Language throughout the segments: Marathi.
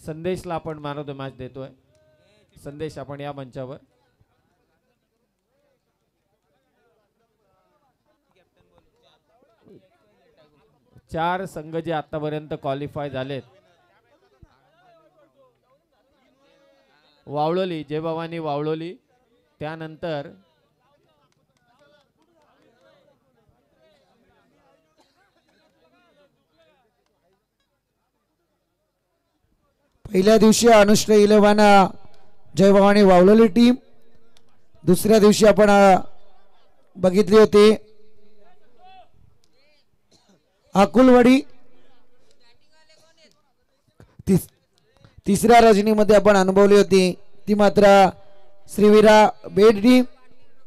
संदेशला आपण मॅन ऑफ द मॅच देतोय. संदेश आपण या मंचावर. चार संघ जे आतापर्यंत क्वालिफाय झालेत. वावळोली, जय भवानी वावळोली, त्यानंतर पहिल्या दिवशी अनुष्ठ 11 जय भवानी वावळोली टीम. दुसऱ्या दिवशी आपण बघितली होती अकुलवाडी. तिसऱ्या रजनीमध्ये आपण अनुभवली होती ती मात्र श्रीवीरा बेड टीम.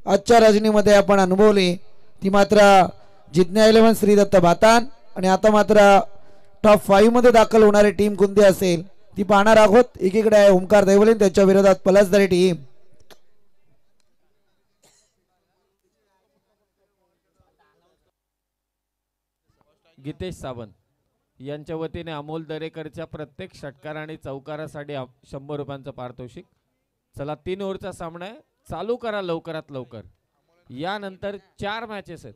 आजच्या रजनीमध्ये आपण अनुभवली ती मात्र जिज्ञा 11 श्रीदत्त भातान. आणि आता मात्र टॉप 5 मध्ये दाखल होणारी टीम कोणती असेल ती पाहणार आहोत. एकीकडे आहे ओमकार दैवलेन, त्याच्या विरोधात पलसदारी टीम. गीतेश सावंत यांच्या वतीने अमोल दरेकरच्या प्रत्येक षटकार आणि चौकारासाठी 100 रुपयांचं पारितोषिक. चला 3 ओव्हरचा सामना आहे, चालू करा लवकरात लवकर. यानंतर 4 मॅचेस आहेत.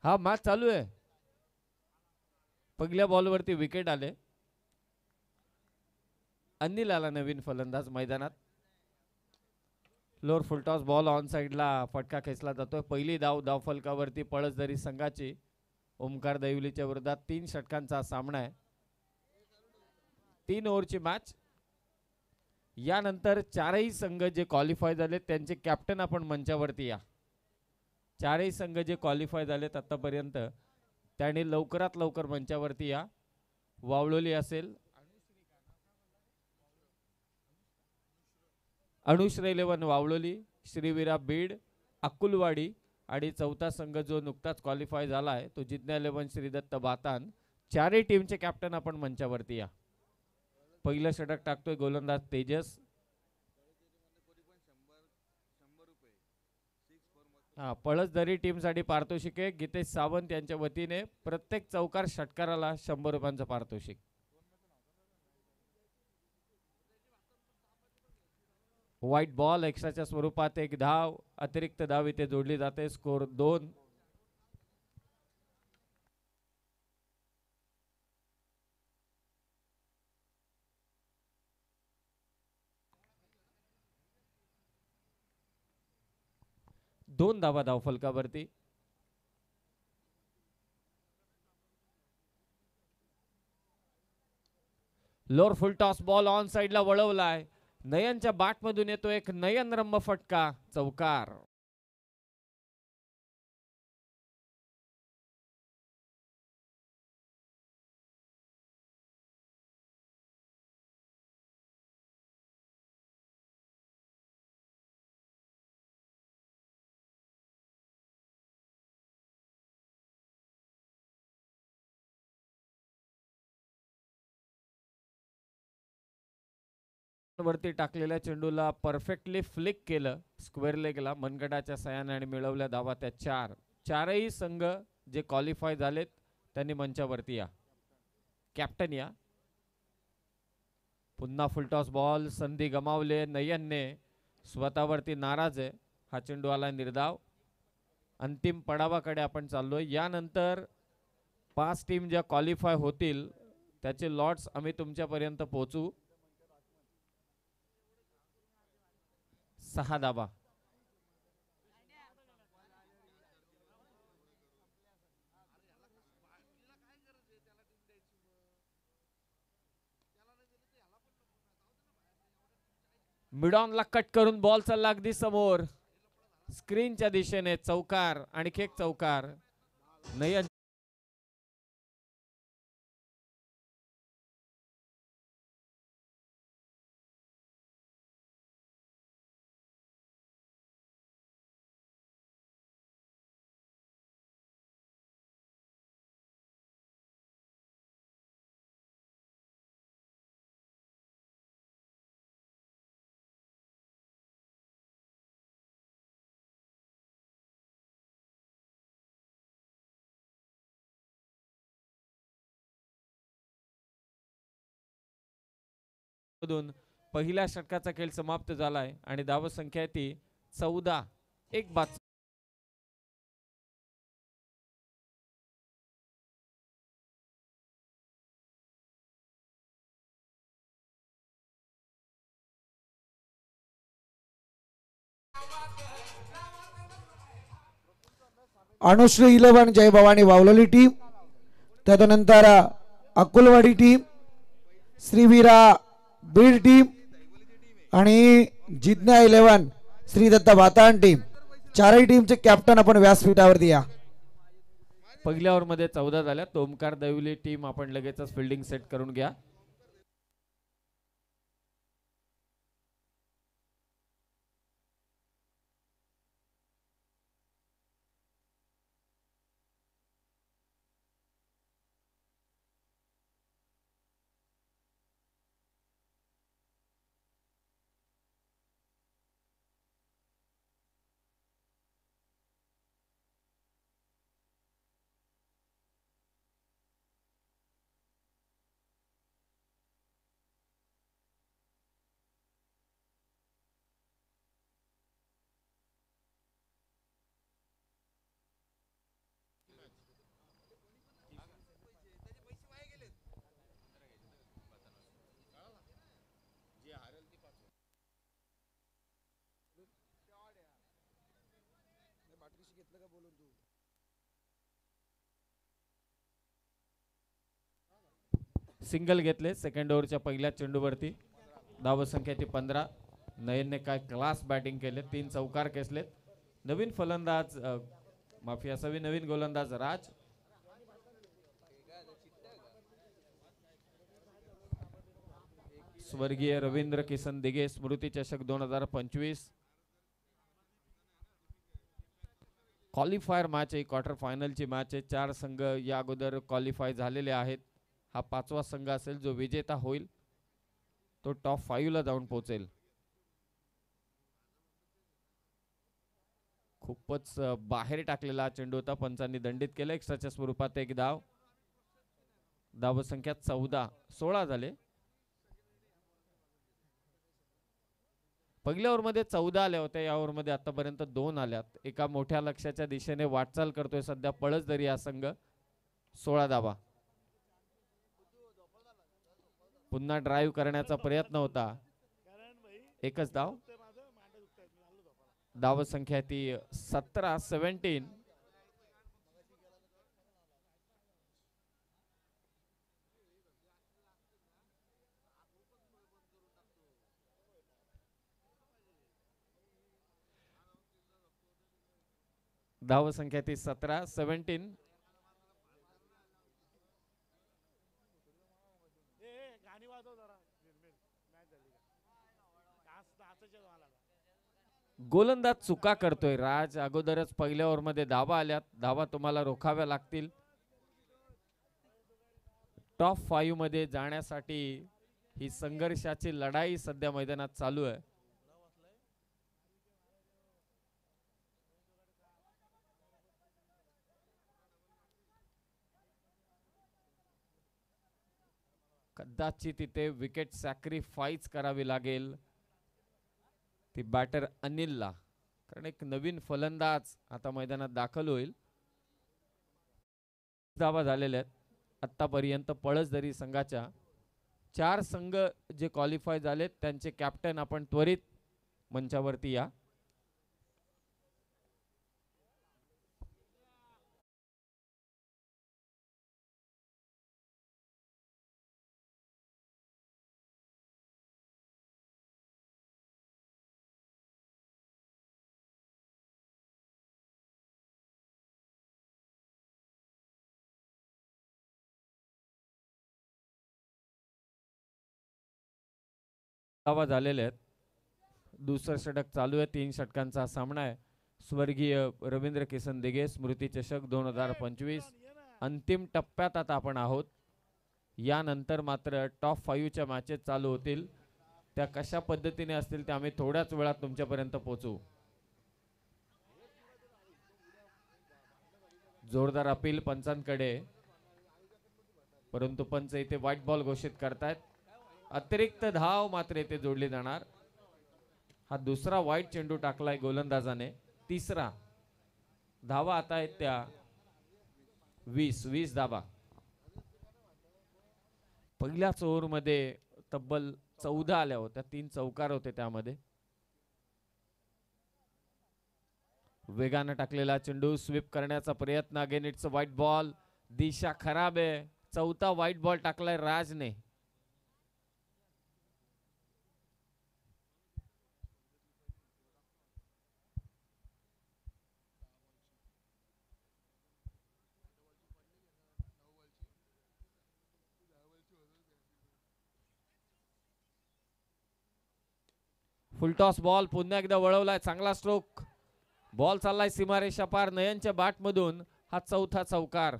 हा मॅच चालू आहे. पहिल्या बॉलवरती विकेट आले. अनिल आला नवीन फलंदाज मैदानात. लोअर फुलटॉस बॉल ऑन साइडला फटका खेचला जातोय. पहिली धाव फलकावरती पळसदरी संघाची. ओमकार दैवलीच्या विरोधात 3 षटकांचा सामना आहे. 3 ओव्हरची मॅच. यानंतर 4ही संघ जे क्वालिफाय झाले त्यांचे कॅप्टन आपण मंचावरती या. 4ही संघ जे क्वालिफाय झालेत आतापर्यंत त्यांनी लवकरात लवकर मंचावरती या. वावळोली असेल, अनुश्र 11 वावळोली, श्रीवीरा बीड, अकुलवाडी आणि चौथा संघ जो नुकताच क्वालिफाय झाला आहे तो जिज्ञा 11 श्रीदत्त बातान. 4ही टीमचे कॅप्टन आपण मंचावरती या. पहिलं षटक टाकतोय गोलंदाज तेजस. हा पळसदरी टीमसाठी पारितोषिक आहे गीतेश सावंत यांच्या वतीने प्रत्येक चौकार षटकाराला 100 रुपयांचं पारितोषिक. व्हाईट बॉल एक्स्ट्राच्या स्वरूपात एक धाव, अतिरिक्त धाव इथे जोडली जाते. स्कोर 2. दोन धावा धाव फलकावरती. Lower full toss ball on साइडला वळवलाय. नयनच्या बाट मधून येतो एक नयनरम्य फटका, चौकार. वरती टाकलेल्या चेंडूला परफेक्टली फ्लिक केलं स्क्वेअर लेगला मनगटाच्या सहाय्याने आणि मिळवल्या धावा त्या 4. चारही संघ जे क्वालिफाय झालेत त्यांनी मंचावरती या. कॅप्टन या. पुन्हा फुलटॉस बॉल, संधी गमावले नयनने, स्वतःवरती नाराज आहे. हा चेंडू आला निर्धाव. अंतिम पडावाकडे आपण चाललोय. यानंतर 5 टीम ज्या क्वालिफाय होतील त्याचे लॉट्स आम्ही तुमच्यापर्यंत पोहोचू. 6 धावा. मिडॉनला कट करून बॉल चालला अगदी समोर स्क्रीनच्या दिशेने. चौकार, आणखी एक चौकार. नयन मधून पहिल्या षटकाचा खेळ समाप्त झालाय आणि धावसंख्या ती 14. एक बाद. अनुश्री 11 जय भवानी वावलोली टीम, त्यानंतर अकुलवाडी टीम, श्रीवीरा बीड टीम आणि जिज्ञा 11 श्री दत्त भातान टीम. चारही टीमचे कॅप्टन आपण व्यासपीठावरती या. पहिल्या ओव्हर मध्ये 14 झाल्या. ओमकार दैवली टीम आपण लगेचच फिल्डिंग सेट करून घ्या. सिंगल घेतले सेकंड ओव्हरच्या पहिल्या चेंडूवरती. धावसंख्या ती 15. नयनने काय क्लास बॅटिंग केले. 3 चौकार केसलेत. नवीन फलंदाज माफी असावी, नवीन गोलंदाज राज. स्वर्गीय रवींद्र किसन दिघे स्मृती चषक 2025 क्वालिफायर मॅच आहे. क्वार्टर फायनलची मॅच आहे. 4 संघ या अगोदर क्वालिफाय झालेले आहेत. हा 5वा संघ असेल जो विजेता होईल तो टॉप 5 ला जाऊन पोहोचेल. खूपच बाहेर टाकलेला चेंडू होता. पंचांनी दंडित केलं. एक्स्ट्राच्या स्वरूपात एक धाव. धावसंख्या 14-16 झाले. पहिल्या ओव्हरमध्ये 14 आल्या होत्या. या ओव्हरमध्ये आतापर्यंत 2 आल्यात. एका मोठ्या लक्ष्याच्या दिशेने वाटचाल करतोय सध्या पळसदरी हा संघ. 16 धावा. पुन्हा ड्राईव्ह करण्याचा प्रयत्न होता. एकच धाव. धावसंख्या ती 17-17. धावसंख्या ती 17-17. गोलंदाज चुका करतोय राज. अगोदरच पहिल्या ओव्हरमध्ये धावा आल्यात. धावा तुम्हाला रोखाव्या लागतील. टॉप 5 मध्ये जाण्यासाठी ही संघर्षाची लढाई सध्या मैदानात चालू आहे. कदाचित तिथे विकेट सॅक्रिफाईस करावी लागेल ती बॅटर अनिलला, कारण एक नवीन फलंदाज आता मैदानात दाखल होईल. धावा झालेल्या आहेत आतापर्यंत. पळसदरी संघाच्या 4 संघ जे क्वालिफाय झालेत त्यांचे कॅप्टन आपण त्वरित मंचावरती या. धावा झालेले आहेत. दुसरं षटक चालू आहे. 3 षटकांचा सामना आहे. स्वर्गीय रवींद्र किसन दिघे स्मृती चषक 2025 अंतिम टप्प्यात आता आपण आहोत. यानंतर मात्र टॉप 5 च्या मॅचेस चालू होतील. त्या कशा पद्धतीने असतील ते आम्ही थोड्याच वेळात तुमच्यापर्यंत पोहोचू. जोरदार अपील पंचांकडे, परंतु पंच इथे व्हाईट बॉल घोषित करतायत. अतिरिक्त धाव मात्र येथे जोडली जाणार. हा दुसरा वाईट चेंडू टाकलाय गोलंदाजाने. तिसरा. धावा आता आहेत त्या 20 धावा. पहिल्याच ओव्हर मध्ये तब्बल 14 आल्या होत्या. 3 चौकार होते त्यामध्ये. वेगाने टाकलेला चेंडू स्वीप करण्याचा प्रयत्न. Again it's a wide ball. दिशा खराब आहे. चौथा व्हाईट बॉल टाकलाय राजने. फुलटॉस बॉल पुन्हा एकदा वळवलाय. चांगला स्ट्रोक. बॉल चाललाय सीमारेषा पार. नयनच्या बॅट मधून हा चौथा चौकार.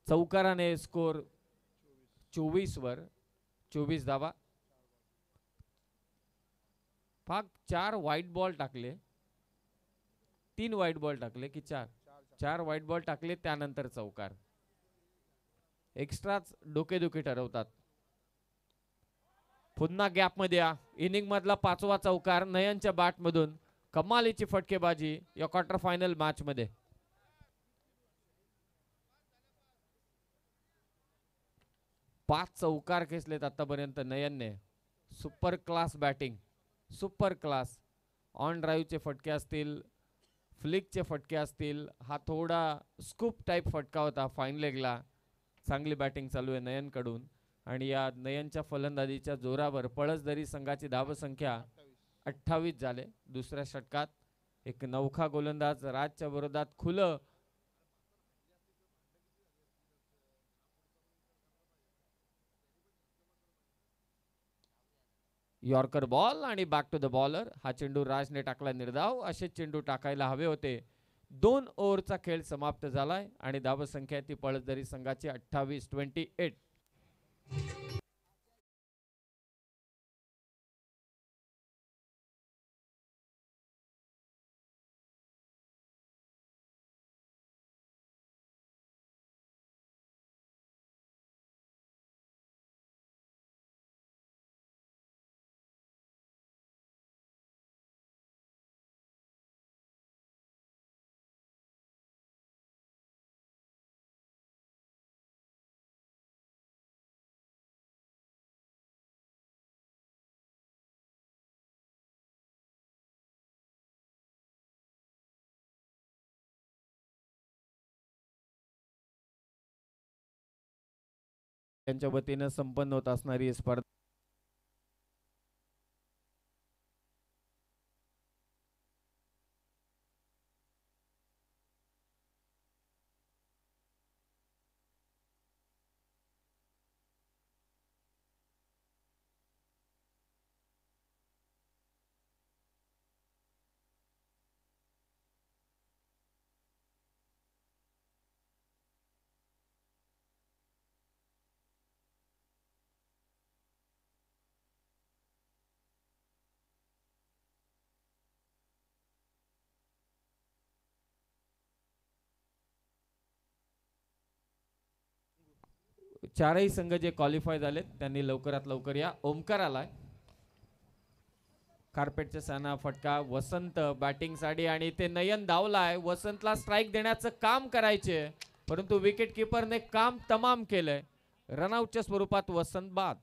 चौकाराने स्कोर 24 वर. 24 धावा. पाक 4 व्हाईट बॉल टाकले. 3 व्हाईट बॉल टाकले की 4 व्हाईट बॉल टाकले त्यानंतर चौकार. एक्स्ट्राच डोकेदुखी ठरवतात. पुन्हा गॅप मध्ये या. इनिंग मधला 5वा चौकार नयनच्या बॅट मधून. कमालीची फटकेबाजी या क्वार्टर फायनल मॅच मध्ये. पाच चौकार खेचलेत आतापर्यंत नयनने. Super class batting. Super class. On ड्राईव्हचे फटके असतील, फ्लिकचे फटके असतील. हा थोडा स्कूप टाइप फटका होता फाईन लेगला. चांगली बॅटिंग चालू आहे नयन कडून. आणि या नयनच्या फलंदाजीच्या जोरावर पळसदरी संघाची धावसंख्या 28 झाले. दुसऱ्या षटकात एक नौखा गोलंदाज राजच्या विरोधात खुलं. यॉर्कर बॉल आणि बॅक टू द बॉलर. हा चेंडू राजने टाकला निर्धाव. असे चेंडू टाकायला हवे होते. 2 ओव्हरचा खेळ समाप्त झालाय आणि धावसंख्या ती पळसदरी संघाची 28-28. त्यांच्या वतीनं संपन्न होत असणारी ही स्पर्धा. चारही संघ जे क्वालिफाय झालेत त्यांनी लवकरात लवकर या. ओमकार आलाय. कार्पेटचा साना फटका. वसंत बॅटिंग साठी आणि ते नयन धावलाय. वसंतला स्ट्राईक देण्याचं काम करायचे परंतु विकेट किपरने काम तमाम केलंय. रनआउटच्या स्वरूपात वसंत बाद.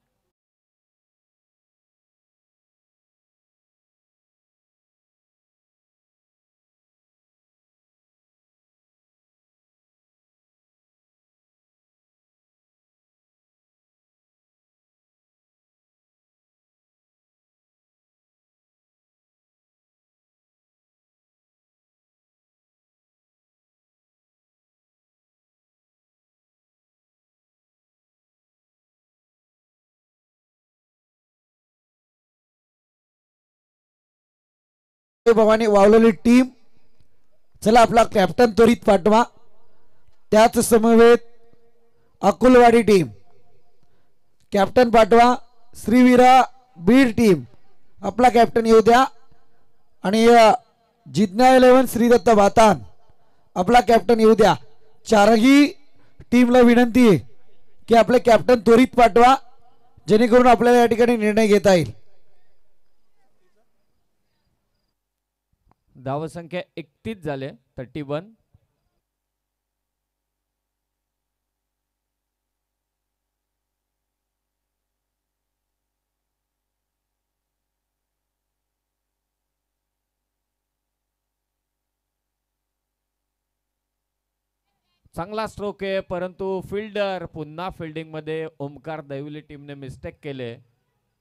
भवानी वावलेली टीम. चला आपला कॅप्टन त्वरित पाठवा. त्याच समवेत अकुलवाडी टीम कॅप्टन पाठवा. श्रीवीरा बीड टीम आपला कॅप्टन येऊ द्या. आणि जिज्ञा 11 श्रीदत्त भातान आपला कॅप्टन येऊ द्या. चारही टीमला विनंती आहे की आपले कॅप्टन त्वरित पाठवा जेणेकरून आपल्याला या ठिकाणी निर्णय घेता येईल. धावसंख्या 31 झाले. 31. चांगला स्ट्रोक आहे परंतु फिल्डर पुन्हा फिल्डिंग मध्ये ओमकार दैवली टीमने मिस्टेक केले.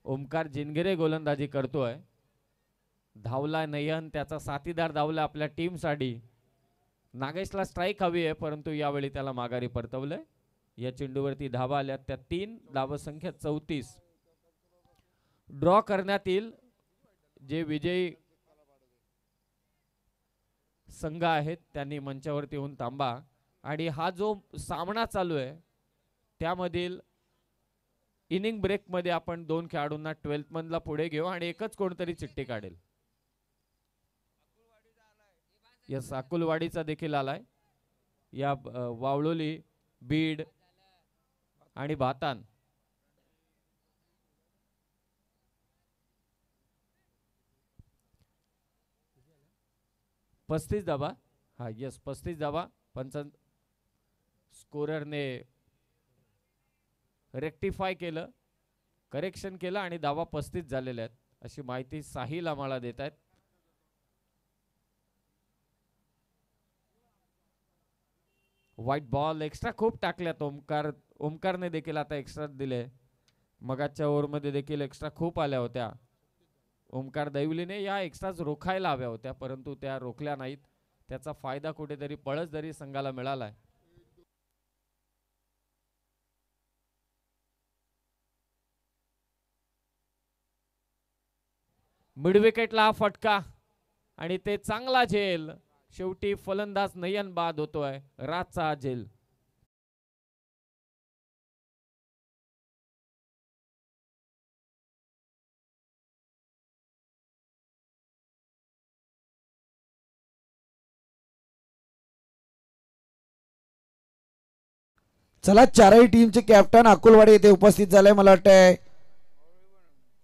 ओमकार जिनगिरे गोलंदाजी करतोय. धावला नयन. त्याचा साथीदार धावला आपल्या टीम साठी. नागेशला स्ट्राईक हवी आहे परंतु यावेळी त्याला माघारी परतवलंय. या चेंडूवरती धावा आल्या त्या 3. धावसंख्या 34. ड्रॉ करण्यात येईल. जे विजयी संघ आहेत त्यांनी मंचावरती येऊन थांबा. आणि हा जो सामना चालू आहे त्यामधील इनिंग ब्रेक मध्ये आपण 2 खेळाडूंना 12th मधला पुढे घेऊ आणि एकच कोणतरी चिठ्ठी काढेल. यस अकुलवाडीचा देखील आलाय. या वावळोली बीड आणि भातान. पस्तीस धावा. हा यस 35 धावा. स्कोररने रेक्टिफाय केलं. करेक्शन केलं आणि धावा 35 झालेल्या आहेत अशी माहिती साहिल आम्हाला देत आहेत. व्हाईट बॉल एक्स्ट्रा खूप टाकल्यात. ओमकारने देखील आता एक्स्ट्रा दिले. मगाच्या ओव्हरमध्ये देखील एक्स्ट्रा खूप आल्या होत्या. ओमकार दैवलीने या एक्स्ट्राच रोखायला हव्या होत्या परंतु त्या रोखल्या नाहीत. त्याचा फायदा कुठेतरी पळसदरी संघाला मिळालाय. मिड विकेटला हा फटका आणि ते चांगला झेल. शेवटी फलंदाज नयन बाद होतोय. रातचा झेल. चला चारही टीमचे कॅप्टन अकुलवाडी येथे उपस्थित झाले. मला वाटतंय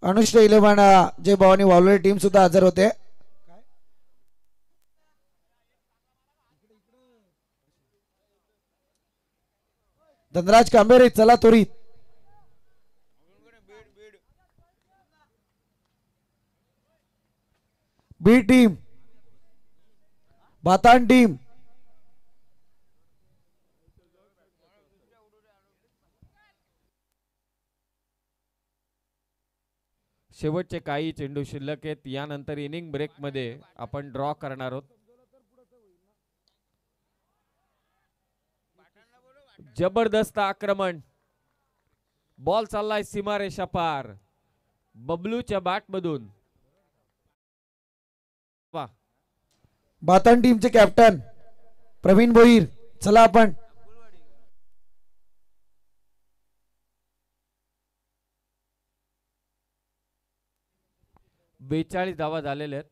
अनुष्ठ 11 जे भवानी वावलरे टीम सुद्धा हजर होते. धनराज कांबेरे चला त्वरित. बी टीम, बातान टीम, शेवटचे काही चेंडू शिल्लक आहेत. यानंतर इनिंग ब्रेक मध्ये आपण ड्रॉ करणार आहोत. जबरदस्त आक्रमण. बॉल चाललाय सीमारेषा पार. बबलूच्या बॅट मधून. बातान टीमचे कॅप्टन प्रवीण भोईर चला आपण. बेचाळीस धावा झालेल्या आहेत.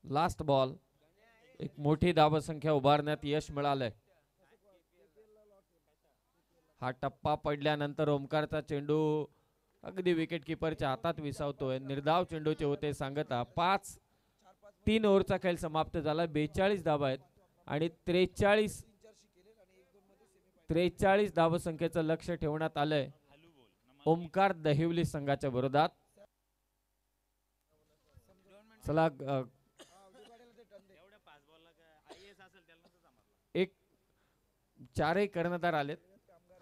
Last ball. एक मोठी धावसंख्या उभारण्यात यश मिळालंय. हा टप्पा पडल्यानंतर ओमकारचा चेंडू अगदी विकेट किपरच्या हातात विसावतोय. निर्धाव चेंडूचे होते सांगता. 5-3 ओव्हरचा खेळ समाप्त झाला. 42 धावा आहेत आणि 43 धावसंख्येचं लक्ष ठेवण्यात आलंय ओमकार दहिवली संघाच्या विरोधात. चला एक चारही कर्णधार आलेत.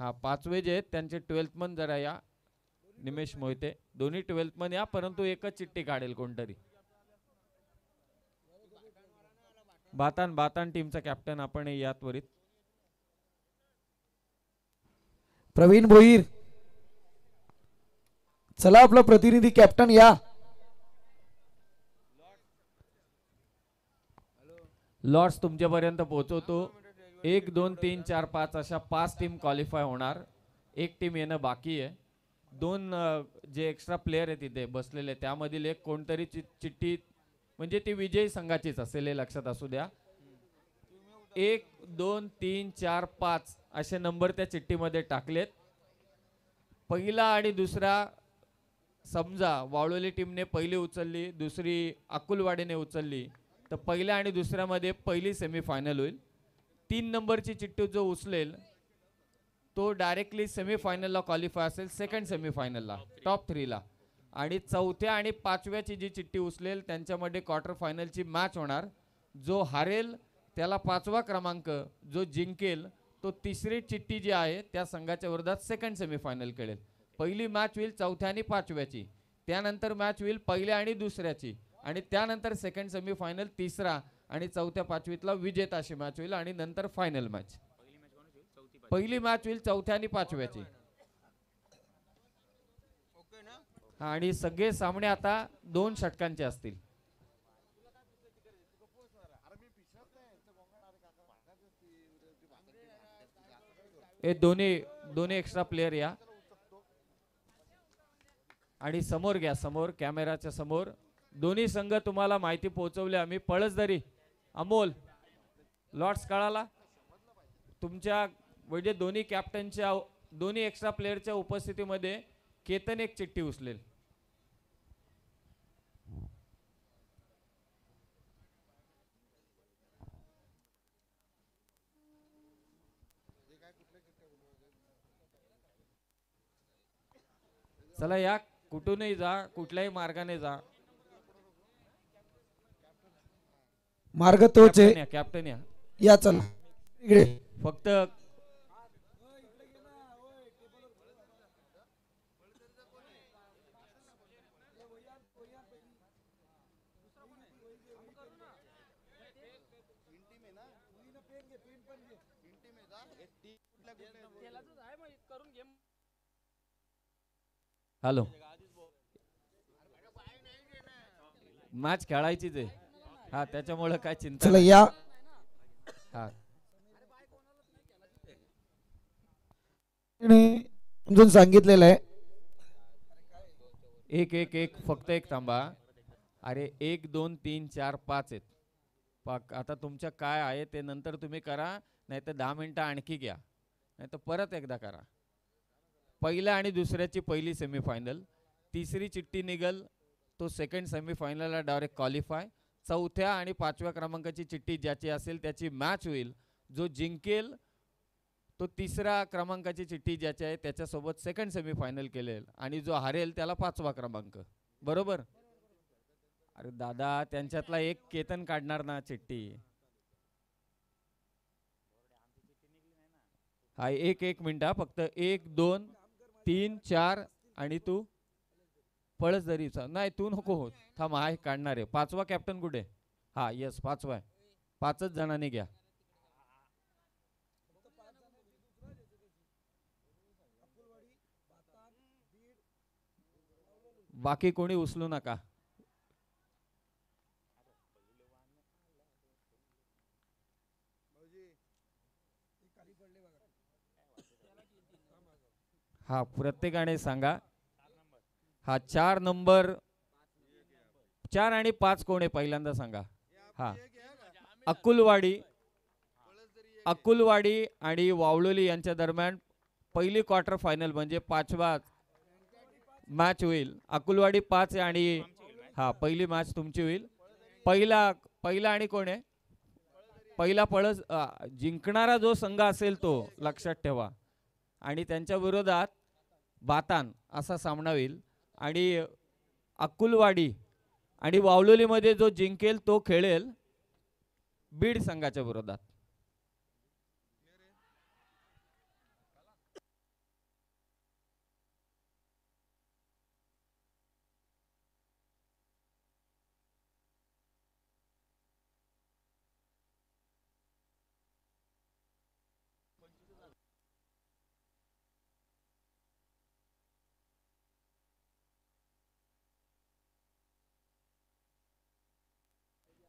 हा 5वे जे आहेत त्यांचे 12th मन जरा या. निमेश मोहिते दोन्ही 12th मन या, परंतु एकच चिठ्ठी काढेल कोणतरी. बातान टीमचा कॅप्टन आपण या त्वरित. प्रवीण भोईर चला आपला प्रतिनिधी कॅप्टन या. लॉर्ड्स तुमच्यापर्यंत पोहोचवतो. 1 2 3 4 5 अशा 5 टीम क्वालिफाय होणार. एक टीम येणं बाकी आहे. 2 जे एक्स्ट्रा प्लेयर आहेत तिथे बसलेले त्यामधील एक कोणतरी चिठ्ठी म्हणजे ती विजयी संघाचीच असेल हे लक्षात असू द्या. 1 2 3 4 5 असे नंबर त्या चिठ्ठीमध्ये टाकलेत. पहिला आणि दुसरा समजा वावळोली टीमने पहिली उचलली, दुसरी अकुलवाडीने उचलली तर पहिल्या आणि दुसऱ्यामध्ये पहिली सेमीफायनल होईल. 3 नंबरची चिठ्ठी जो उचलेल तो डायरेक्टली सेमीफायनलला क्वालिफाय असेल. सेकंड सेमीफायनलला टॉप 3 ला. आणि चौथ्या आणि 5व्याची जी चिठ्ठी उचलेल त्यांच्यामध्ये क्वार्टर फायनलची मॅच होणार. जो हारेल त्याला 5वा क्रमांक, जो जिंकेल तो तिसरी चिठ्ठी जी आहे त्या संघाच्या विरोधात सेकंड सेमीफायनल खेळेल. पहिली मॅच होईल चौथ्या आणि 5व्याची, त्यानंतर मॅच होईल पहिल्या आणि दुसऱ्याची, आणि त्यानंतर सेकंड सेमीफायनल तिसरा आणि चौथ्या 5वीतला विजेता अशी मॅच होईल आणि नंतर फायनल मॅच. पहिली मॅच होईल चौथ्या आणि 5व्याची. आणि सगळे सामने आता 2 षटकांचे असतील. हे दोन्ही एक्स्ट्रा प्लेयर या आणि समोर घ्या. समोर कॅमेराच्या समोर दोन्ही संघ तुम्हाला माहिती पोहोचवली आम्ही. पळसदरी अमोल लॉर्ड्स कळाला तुमच्या म्हणजे दोन्ही कॅप्टनच्या दोन्ही एक्स्ट्रा प्लेयरच्या उपस्थितीमध्ये केतन एक चिठ्ठी उचलेल. चला या, कुठूनही जा, कुठल्याही मार्गाने जा. मार्ग तोच आहे. कॅप्टन या चला इकडे. फक्त हॅलो, मॅच खेळायचीच आहे. हा, त्याच्यामुळे काय चिंता चला नाही. या हा, समजून सांगितलेलं आहे. एक एक एक फक्त एक थांबा. अरे 1 2 3 4 5 आहेत. आता तुमच्या काय आहे ते नंतर तुम्ही करा, नाही तर 10 मिनिटं आणखी घ्या, नाही तर परत एकदा करा. पहिल्या आणि दुसऱ्याची पहिली सेमीफायनल, तिसरी चिठ्ठी निघल तो सेकंड सेमीफायनलला डायरेक्ट क्वालिफाय. चौथ्या आणि 5व्या क्रमांकाची चिठ्ठी ज्याची असेल त्याची मॅच होईल. जो जिंकेल तो तिसऱ्या क्रमांकाची चिठ्ठी ज्याची आहे त्याच्यासोबत सेकंड सेमीफायनल केलेल, आणि जो हारेल त्याला 5वा क्रमांक. बरोबर? अरे दादा, त्यांच्यातला एक केतन काढणार ना चिठ्ठी. हा, एक एक मिनिट फक्त. 1 2 3 4 आणि तू पळस जरीचा नाही, तू नको हो, थांब, हा काढणार आहे. 5वा कॅप्टन कुठे? हा, येस, 5वा आहे. 5च जणांनी घ्या. बाकी कोणी उचलू नका. हा, प्रत्येकाने सांगा. हा, 4 नंबर, 4 आणि 5 कोण आहे पहिल्यांदा सांगा. हा, अकुलवाडी अकुलवाडी आणि वावळोली यांच्या दरम्यान पहिली क्वार्टर फायनल म्हणजे 5वा मॅच होईल. अकुलवाडी 5 आहे आणि हा, पहिली मॅच तुमची होईल. पहिला आणि कोण आहे? पहिला पळस जिंकणारा जो संघ असेल तो लक्षात ठेवा, आणि त्यांच्या विरोधात बातान असा सामना होईल. आणि अकुलवाडी आणि वावलोलीमध्ये जो जिंकेल तो खेळेल बीड संघाच्या विरोधात.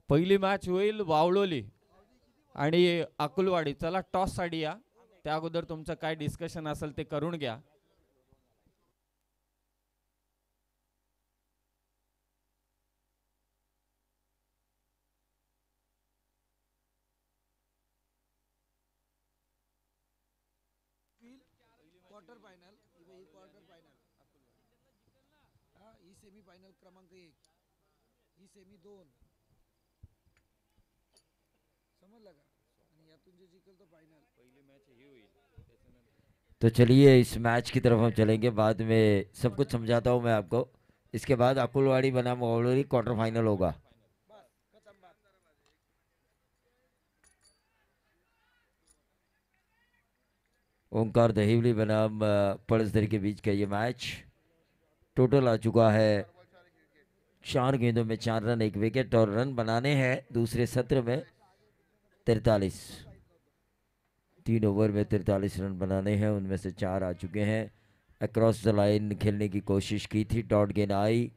पहिली मॅच होईल वावळोली आणि अकुलवाडी. चला टॉस साठी या. त्या अगोदर तुमचं काय डिस्कशन असेल ते करून घ्या. क्वार्टर फायनल, ही क्वार्टर फायनल, ही सेमी फायनल क्रमांक 1, ही सेमी 2, समजलं का? आणि यातून जे जिंकेल तो फायनल. पहिली मॅच ही होईल. तो चलिए इस मैच की तरफ हम चलेंगे, बाद में सब कुछ समझाता हूँ मैं आपको। इसके बाद अकुलवाड़ी बनाम वावड़ोली क्वार्टर फाइनल होगा। ओंकार दहिवली बनाम पड़सदरी के बीच का ये मैच टोटल आ चुका है 4 गेंदों में 4 रन 1 विकेट, और रन बनाने हैं दूसरे सत्र में 43। 3 ओवर में 43 रन बनाने हैं, उनमें से 4 आ चुके हैं। अक्रॉस द लाइन खेलने की कोशिश की थी, डॉट गेंद आई।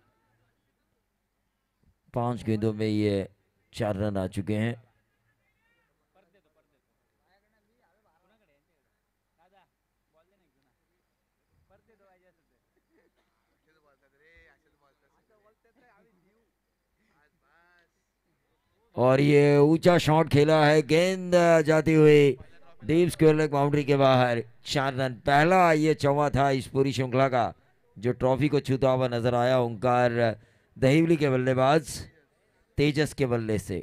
5 गेंदों में ये 4 रन आ चुके हैं। और ये ऊंचा शॉट खेला है, गेंद जाती हुई डीप स्क्वायर लेग बाउंड्री के बाहर। 4 रन, पहला ये चौवा था इस पूरी श्रृंखला का जो ट्रॉफी को छूता हुआ नजर आया ओंकार दहिवली के बल्लेबाज तेजस के बल्ले से।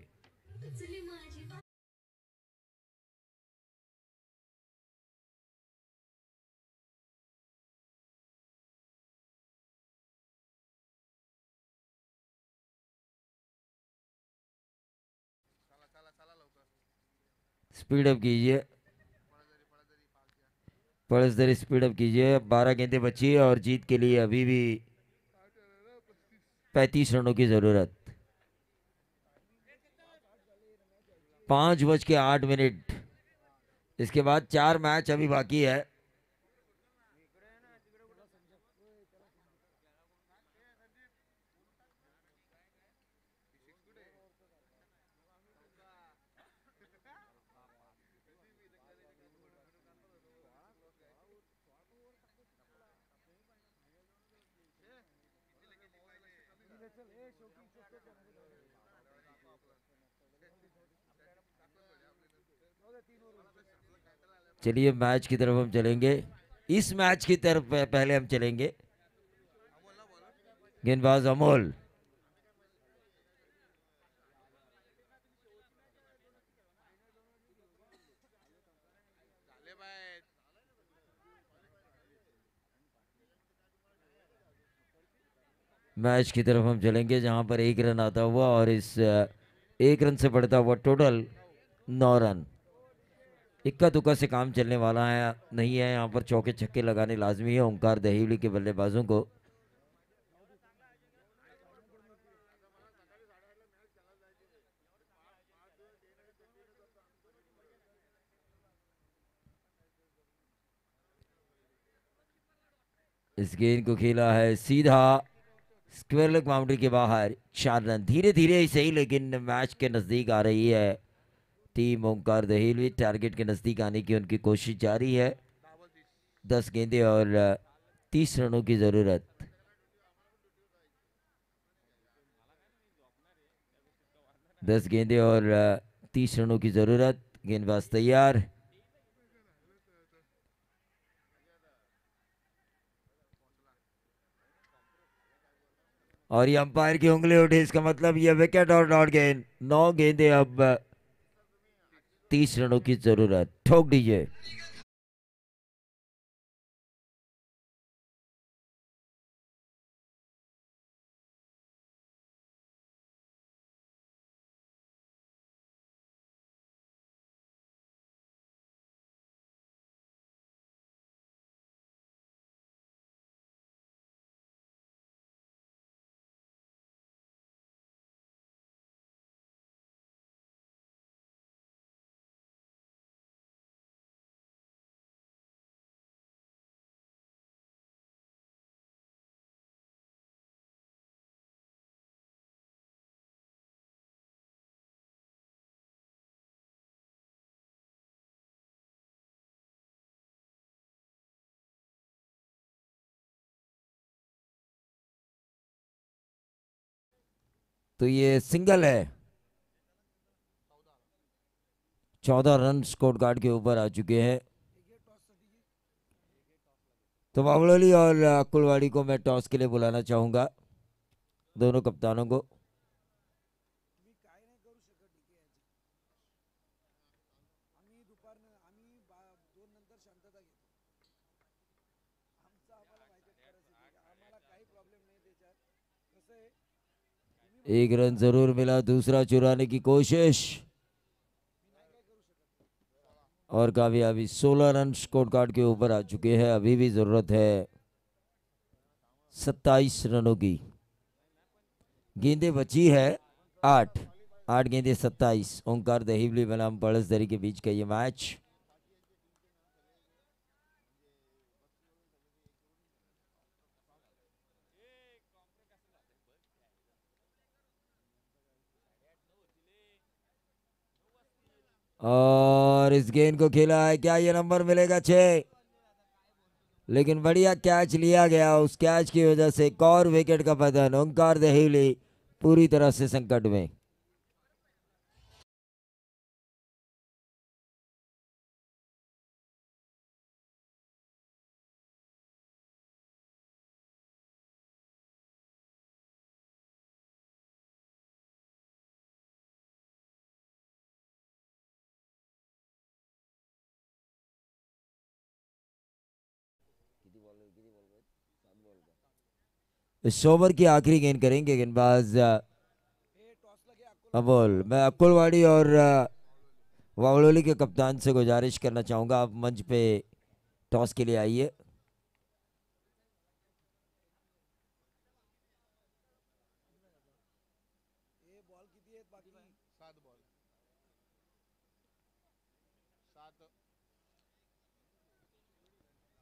स्पीड अप कीजिए, पड़सदरी स्पीड अप कीजिए। 12 गेंदें बची है और जीत के लिए अभी भी 35 रनों की जरूरत। 5:08। इसके बाद 4 मैच अभी बाकी है। चलिए मैच की तरफ हम चलेंगे। इस मैच की तरफ पहले हम चलेंगे। गेंदबाज अमोल, मैच की तरफ हम चलेंगे जहां पर एक रन आता हुआ और इस एक रन से बढ़ता हुआ टोटल 9 रन। इक्का दुक्का से काम चलने वाला है नहीं है, यहाँ पर चौके छक्के लगाने लाजमी है ओंकार दहीवली के बल्लेबाजों को। इस गेंद को खेला है सीधा स्क्वायर लेग बाउंड्री के बाहर। 4 रन, धीरे धीरे ही सही लेकिन मैच के नजदीक आ रही है टीम ओंकार दहीवली। टारगेट के नजदीक आने की उनकी कोशिश जारी है। 10 गेंदें और 30 रनों की जरूरत। दस गेंदें और 30 रनों की जरूरत। गेंदबाज तैयार। और ये अंपायर की उंगली उठी, इसका मतलब ये विकेट और नॉट गेंद। 9 गेंदें, अब 30 रनों की जरूरत। ठोक दीजिए। तो ये सिंगल है। 14 रन स्कोर कार्ड के ऊपर आ चुके हैं। तो बावलोली और कुलवाड़ी को मैं टॉस के लिए बुलाना चाहूंगा, दोनों कप्तानों को। एक रन जरूर मिला, दूसरा चुराने की कोशिश और कामयाबी। 16 रन स्कोर कार्ड के ऊपर आ चुके हैं। अभी भी जरूरत है 27 रनों की। गेंदें बची है 8। 8 गेंदें 27। ओंकार दहीवली बनाम पड़सदरी के बीच का ये मैच। और इस गेंद को खेला है, क्या ये नंबर मिलेगा? 6। लेकिन बढ़िया कैच लिया गया। उस कैच की वजह से एक और विकेट का पतन। ओंकार दहीवली पूरी तरह से संकट में। इस ओवर की आखिरी गेंद करेंगे गेंदबाज अमोल। मैं अक्कुलवाड़ी और वावलोली के कप्तान से गुजारिश करना चाहूंगा, आप मंच पे टॉस के लिए आइए।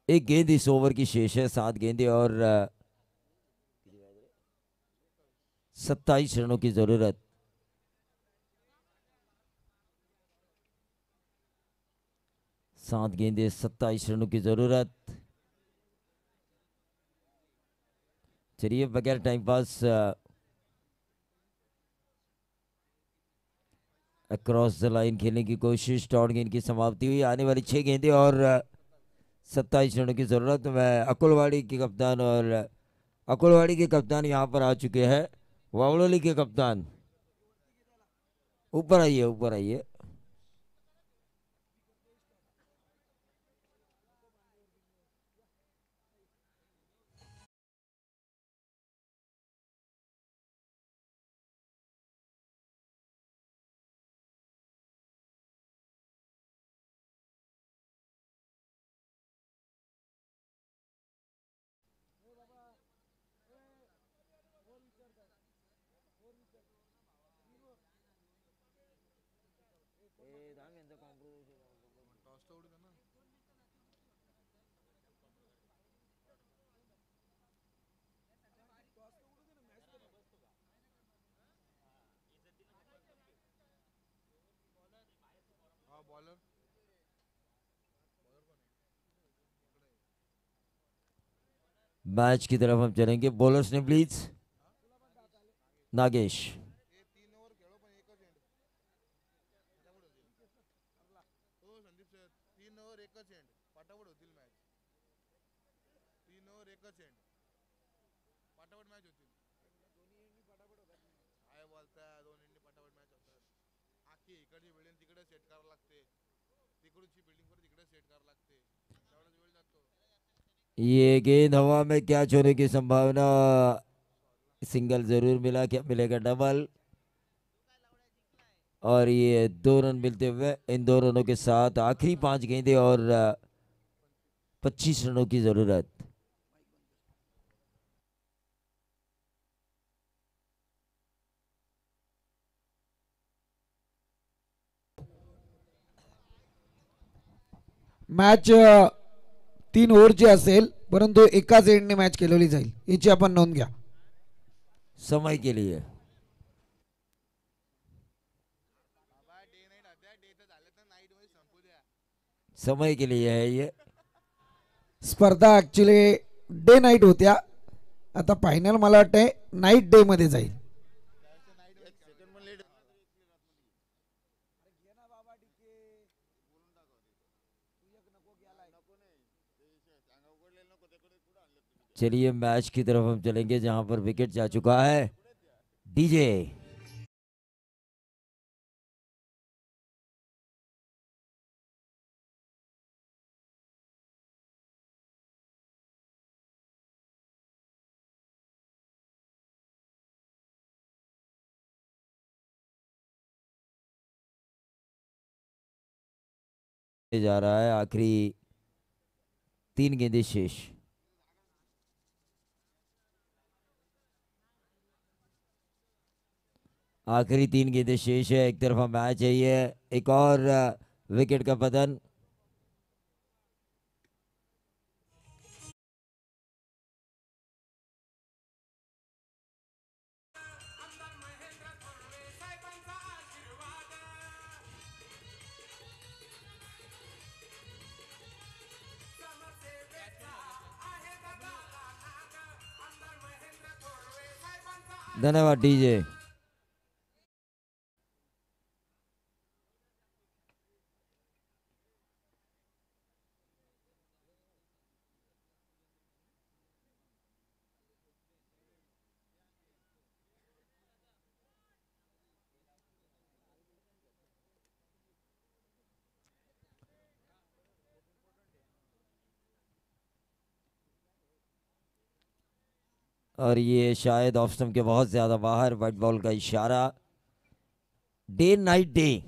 एक गेंद इस ओवर की शेष है। 7 गेंदें और 27 रनों की जरूरत। सात गेंदें 27 रनों की जरूरत। चलिए बगैर time pass across the line खेलने की कोशिश, डॉट गेंद की समाप्ति हुई। आने वाली 6 गेंदें और 27 रनों की जरूरत। मैं अकुलवाड़ी के कप्तान और अकुलवाड़ी के कप्तान यहाँ पर आ चुके हैं। वावड़ोली के कप्तान ऊपर आइए, ऊपर आइए। मैच की तरफ हम चलेंगे। बॉलर्स ने प्लीज। नागेश। ये गेंद हवा में कैच होने की संभावना। सिंगल जरूर मिला, क्या मिलेगा? डबल। और ये 2 रन मिलते हुए इन 2 रनों के साथ आखिरी 5 गेंदें और 25 रनों की जरूरत। मॅच 3 ओव्हरची असेल, परंतु एकाच एंडने मॅच केलेली जाईल, याची आपण नोंद घ्या. समय के लिए समय के लिए है ये स्पर्धा. ऍक्च्युली डे नाईट होत्या, आता फायनल मला वाटतंय नाईट डे मध्ये जाईल. चलिए मैच की तरफ हम चलेंगे जहां पर विकेट जा चुका है। डीजे। जा रहा है, आखिरी 3 गेंदें शेष। आखिरी 3 गेंदें शेष है, एक तरफा मैच है ये। एक और विकेट का पतन। धन्यवाद डीजे। और ये शायद ऑफ स्टंप के बहुत ज्यादा बाहर, व्हाइट बॉल का इशारा। डे नाइट डे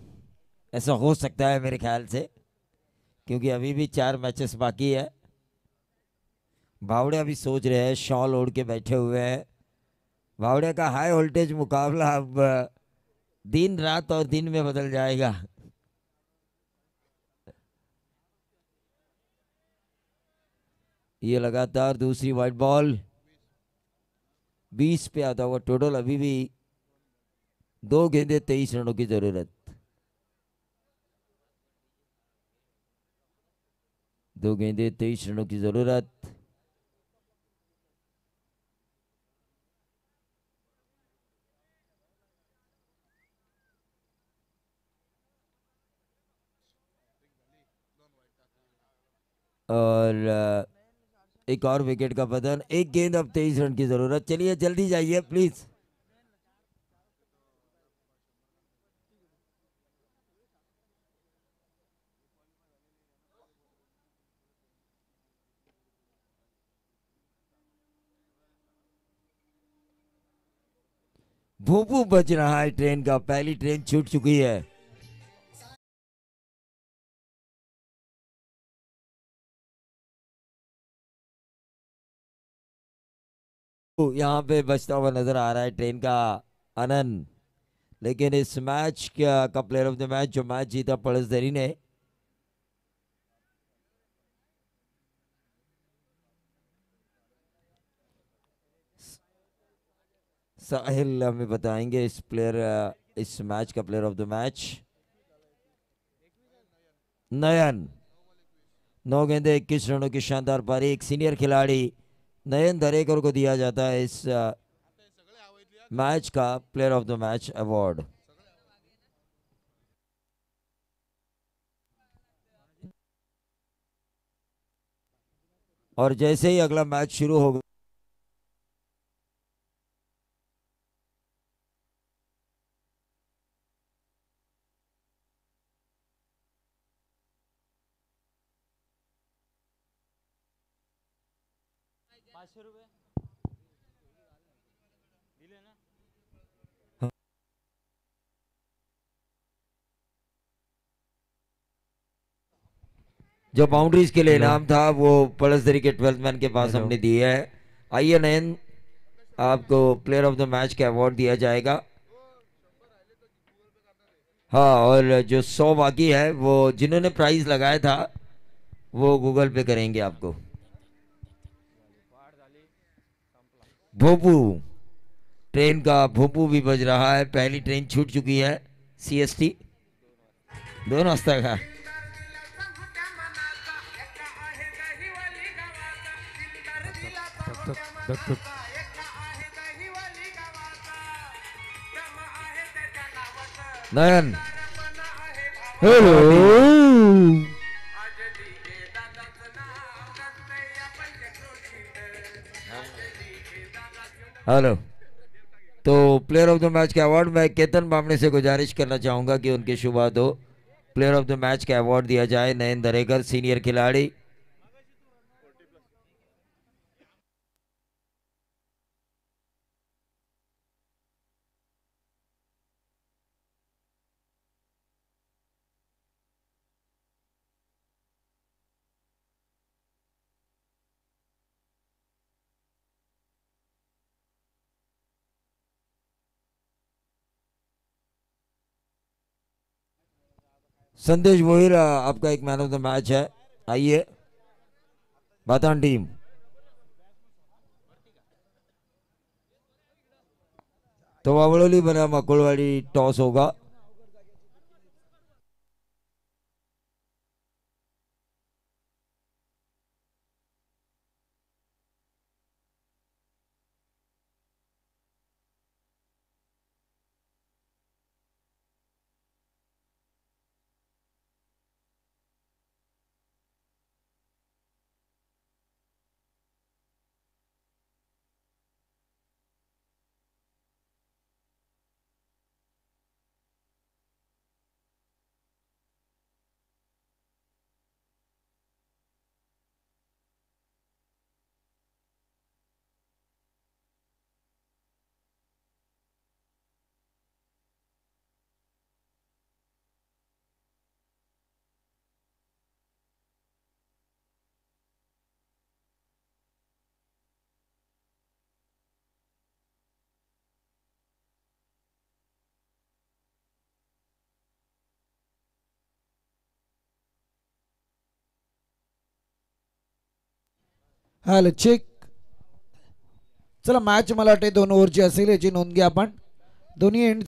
ऐसा हो सकता है मेरे ख्याल से, क्योंकि अभी भी 4 मैचेस बाकी है। भावड़े अभी सोच रहे हैं, शॉल ओढ़ के बैठे हुए हैं। भावड़े का हाई वोल्टेज मुकाबला अब दिन रात और दिन में बदल जाएगा। ये लगातार दूसरी व्हाइट बॉल। 20 पे आता हुआ टोटल। अभी भी 2 गेंदें 23 रनों की जरूरत। 2 गेंदें 23 रनों की जरूरत। और एक और विकेट का पतन, एक गेंद, अब 23 रन की जरूरत। चलिए जल्दी जाइए प्लीज। भूपू बज रहा है ट्रेन का, पहली ट्रेन छूट चुकी है। यहाँ पे बजता हुआ नजर आ रहा है ट्रेन का आनंद। लेकिन इस मैच का प्लेयर ऑफ द मैच, जो मैच जीता पड़सदरी ने, साहिल हमें बताएंगे इस मैच का प्लेयर ऑफ द मैच। नयन, 9 गेंदे 21 रनों की शानदार पारी। एक सीनियर खिलाड़ी नयन दरेकर को दिया जाता है इस मैच का player of the match award. और जैसे ही अगला मैच शुरू होगा, जो बाउंड्रीज के लिए इनाम था वो पड़सदरी के 12th मैन के पास हमने दिया है। आइए नयन, आपको प्लेयर ऑफ द मैच का अवार्ड दिया जाएगा। हाँ, और जो 100 बाकी है, वो जिन्होंने प्राइस लगाया था वो गूगल पे करेंगे आपको। भोपू, ट्रेन का भोपू भी बज रहा है, पहली ट्रेन छूट चुकी है। CST दोनों हस्ता का। नयन, हेलो। तो प्लेयर ऑफ द मैच का अवार्ड मैं केतन बामणे से गुजारिश करना चाहूंगा कि उनके शुरुआत हो, प्लेयर ऑफ द मैच का अवार्ड दिया जाए नयन दरेकर, सीनियर खिलाड़ी। संदेश वोहिर, आपका एक मैन ऑफ द मैच है। आइए बातान टीम। तो वावड़ोली बना मकुड़वाड़ी टॉस होगा। हाल चेक. चला, मॅच मला वाटते 2 ओव्हरची असेल, याची नोंद घ्या आपण. दोन्ही एंड